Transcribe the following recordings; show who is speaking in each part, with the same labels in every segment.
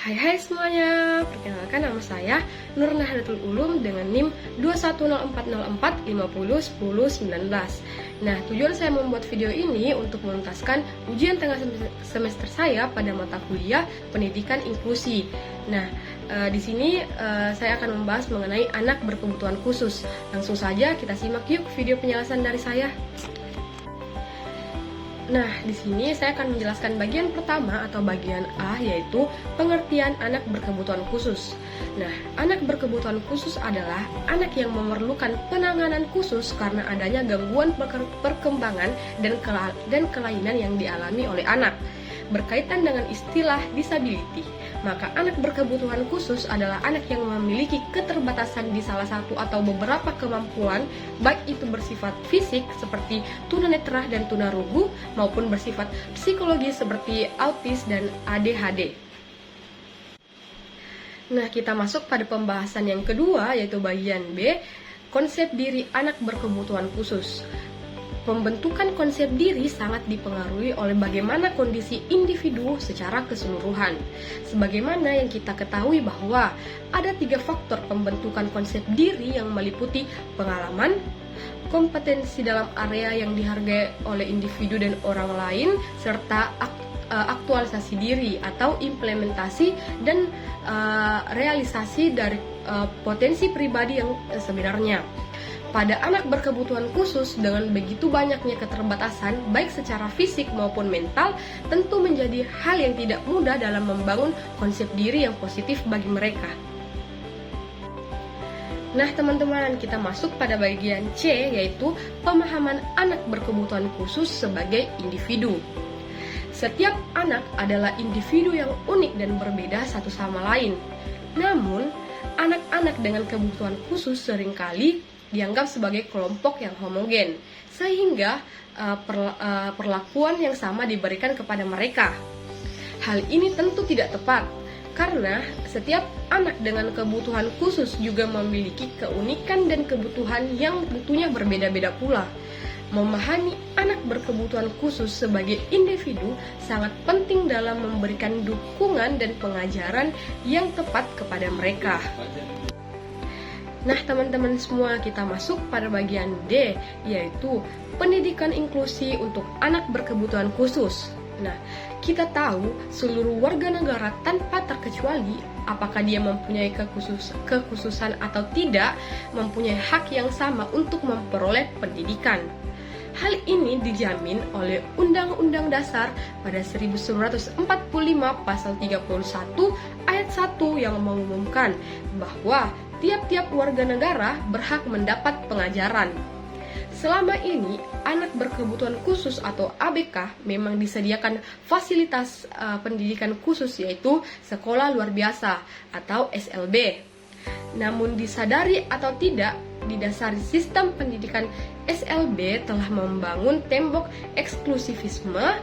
Speaker 1: Hai semuanya, perkenalkan nama saya Nur Nahdlatul Ulum dengan NIM 21044501019. Nah, tujuan saya membuat video ini untuk menuntaskan ujian tengah semester saya pada mata kuliah Pendidikan Inklusi. Nah, di sini saya akan membahas mengenai anak berkebutuhan khusus. Langsung saja kita simak yuk video penjelasan dari saya. Nah, di sini saya akan menjelaskan bagian pertama atau bagian A, yaitu pengertian anak berkebutuhan khusus. Nah, anak berkebutuhan khusus adalah anak yang memerlukan penanganan khusus karena adanya gangguan perkembangan dan kelainan yang dialami oleh anak. Berkaitan dengan istilah disability, maka anak berkebutuhan khusus adalah anak yang memiliki keterbatasan di salah satu atau beberapa kemampuan, baik itu bersifat fisik seperti tunanetra dan tunarungu, maupun bersifat psikologis seperti autis dan ADHD. Nah, kita masuk pada pembahasan yang kedua, yaitu bagian B, konsep diri anak berkebutuhan khusus. Pembentukan konsep diri sangat dipengaruhi oleh bagaimana kondisi individu secara keseluruhan. Sebagaimana yang kita ketahui bahwa ada 3 faktor pembentukan konsep diri yang meliputi pengalaman, kompetensi dalam area yang dihargai oleh individu dan orang lain, serta aktualisasi diri atau implementasi dan realisasi dari potensi pribadi yang sebenarnya. Pada anak berkebutuhan khusus dengan begitu banyaknya keterbatasan baik secara fisik maupun mental, tentu menjadi hal yang tidak mudah dalam membangun konsep diri yang positif bagi mereka. Nah teman-teman, kita masuk pada bagian C, yaitu pemahaman anak berkebutuhan khusus sebagai individu. Setiap anak adalah individu yang unik dan berbeda satu sama lain. Namun, anak-anak dengan kebutuhan khusus seringkali dianggap sebagai kelompok yang homogen, sehingga perlakuan yang sama diberikan kepada mereka. Hal ini tentu tidak tepat, karena setiap anak dengan kebutuhan khusus juga memiliki keunikan dan kebutuhan yang tentunya berbeda-beda pula. Memahami anak berkebutuhan khusus sebagai individu sangat penting dalam memberikan dukungan dan pengajaran yang tepat kepada mereka. Nah teman-teman semua, kita masuk pada bagian D, yaitu pendidikan inklusi untuk anak berkebutuhan khusus. Nah, kita tahu seluruh warga negara tanpa terkecuali, apakah dia mempunyai kekhususan atau tidak, mempunyai hak yang sama untuk memperoleh pendidikan. Hal ini dijamin oleh Undang-Undang Dasar pada 1945 pasal 31 ayat 1 yang mengumumkan bahwa tiap-tiap warga negara berhak mendapat pengajaran. Selama ini, anak berkebutuhan khusus atau ABK memang disediakan fasilitas pendidikan khusus, yaitu sekolah luar biasa atau SLB. Namun disadari atau tidak, didasari sistem pendidikan SLB telah membangun tembok eksklusivisme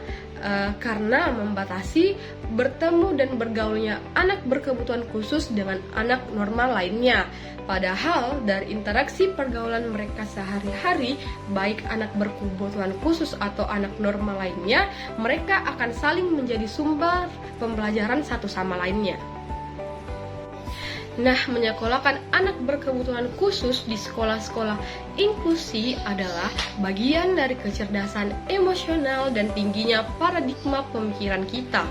Speaker 1: karena membatasi bertemu dan bergaulnya anak berkebutuhan khusus dengan anak normal lainnya. Padahal dari interaksi pergaulan mereka sehari-hari, baik anak berkebutuhan khusus atau anak normal lainnya, mereka akan saling menjadi sumber pembelajaran satu sama lainnya. Nah, menyekolahkan anak berkebutuhan khusus di sekolah-sekolah inklusi adalah bagian dari kecerdasan emosional dan tingginya paradigma pemikiran kita,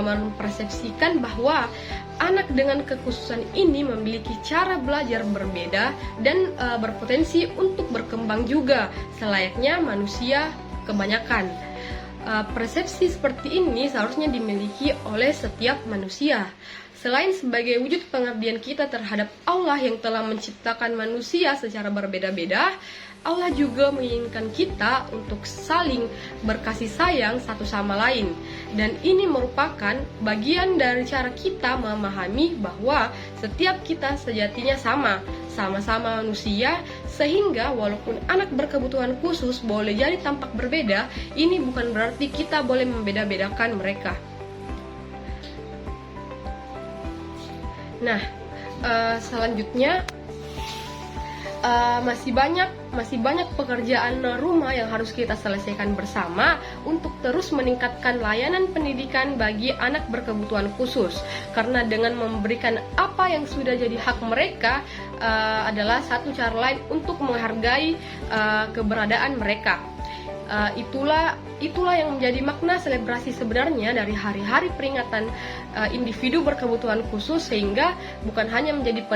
Speaker 1: mempersepsikan bahwa anak dengan kekhususan ini memiliki cara belajar berbeda dan berpotensi untuk berkembang juga, selayaknya manusia kebanyakan. Persepsi seperti ini seharusnya dimiliki oleh setiap manusia. Selain sebagai wujud pengabdian kita terhadap Allah yang telah menciptakan manusia secara berbeda-beda, Allah juga menginginkan kita untuk saling berkasih sayang satu sama lain. Dan ini merupakan bagian dari cara kita memahami bahwa setiap kita sejatinya sama-sama manusia, sehingga walaupun anak berkebutuhan khusus boleh jadi tampak berbeda, ini bukan berarti kita boleh membeda-bedakan mereka. Nah, selanjutnya masih banyak masih banyak pekerjaan rumah yang harus kita selesaikan bersama untuk terus meningkatkan layanan pendidikan bagi anak berkebutuhan khusus. Karena dengan memberikan apa yang sudah jadi hak mereka adalah satu cara lain untuk menghargai keberadaan mereka. Itulah yang menjadi makna selebrasi sebenarnya dari hari-hari peringatan individu berkebutuhan khusus, sehingga bukan hanya menjadi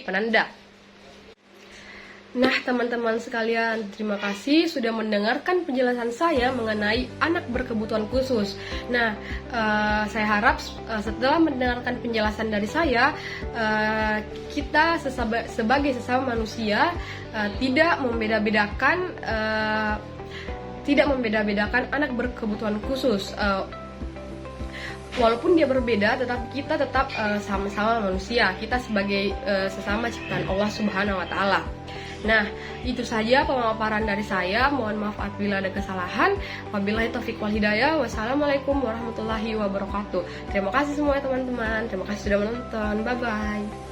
Speaker 1: penanda. Nah, teman-teman sekalian, terima kasih sudah mendengarkan penjelasan saya mengenai anak berkebutuhan khusus. Nah, saya harap setelah mendengarkan penjelasan dari saya, kita sebagai sesama manusia tidak membeda-bedakan anak berkebutuhan khusus. Walaupun dia berbeda, tetapi kita tetap sama-sama manusia. Kita sebagai sesama ciptaan Allah Subhanahu wa Ta'ala. Nah, itu saja pemaparan dari saya. Mohon maaf apabila ada kesalahan. Wabillahi taufiq wal hidayah. Wassalamualaikum warahmatullahi wabarakatuh. Terima kasih semua teman-teman. Terima kasih sudah menonton. Bye bye.